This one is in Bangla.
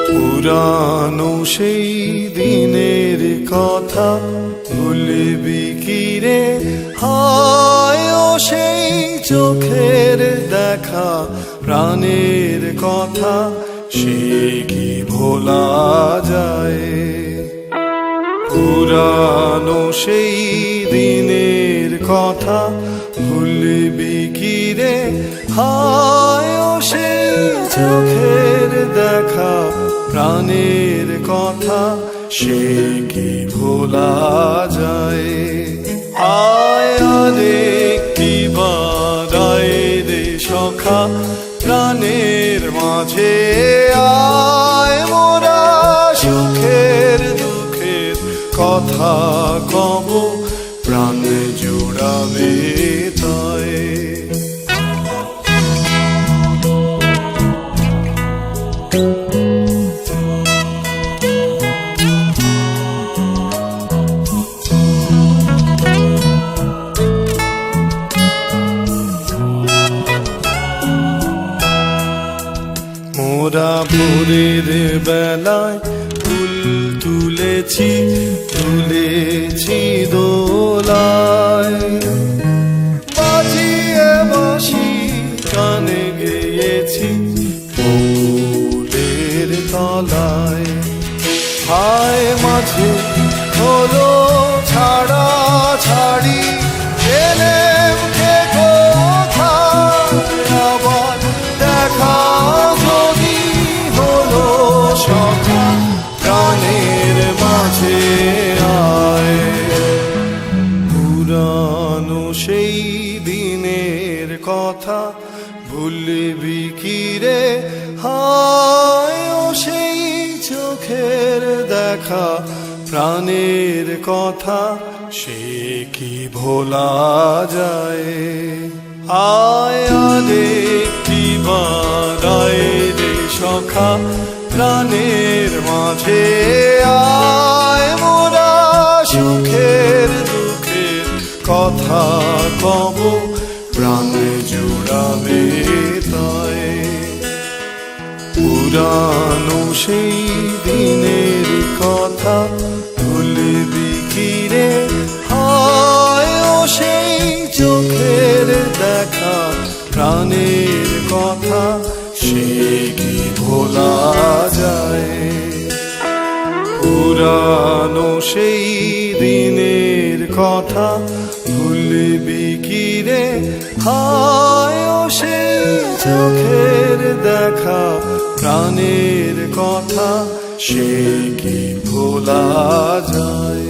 পুরানো সেই দিনের কথা ভুলবি কি রে? হায় ও সেই চোখের দেখা, প্রাণের কথা সে কি ভোলা যায়? পুরানো সেই দিনের কথা ভুলবি কি রে? হায় ও সেই চোখের দেখা, প্রাণের কথা সে কি ভোলা যায়? আয় আরে কি বারায় রে সখা, প্রাণের মাঝে আয় মোরা সুখের দুঃখের কথা কব, প্রাণ জুড়াবে তাই। মোরা ভোরের বেলায় ফুল তুলেছি, তুলেছি দোলায়, বাজিয়ে বাঁশি গানে গেয়েছি ফুলের তলায়। হায় মাঝে হলো ছাড়া ছাড়ি, এলেম কে কোথায় আবার দেখা যদি হলো সখা, প্রাণের মাঝে আয়। পুরানো সেই দিনের কথা ভুলবি কি রে? হায় ও সেই চোখের দেখা, প্রাণের কথা সে কি ভোলা যায়? আয় আরে কি বারায় রে সখা, প্রাণের মাঝে আয় মোরা সুখের দুঃখের কথা কব, প্রাণ জুড়াবে তাই। পুরানো সেই দিনের কথা ভুলবি কি রে? হায় ও সেই চোখের দেখা, প্রাণের কথা সে কি ভোলা যায়? পুরানো সেই দিনের কথা ভুলবি কি রে? হায় ও সেই চোখের দেখা, প্রাণের কথা সে কি ভোলা যায়?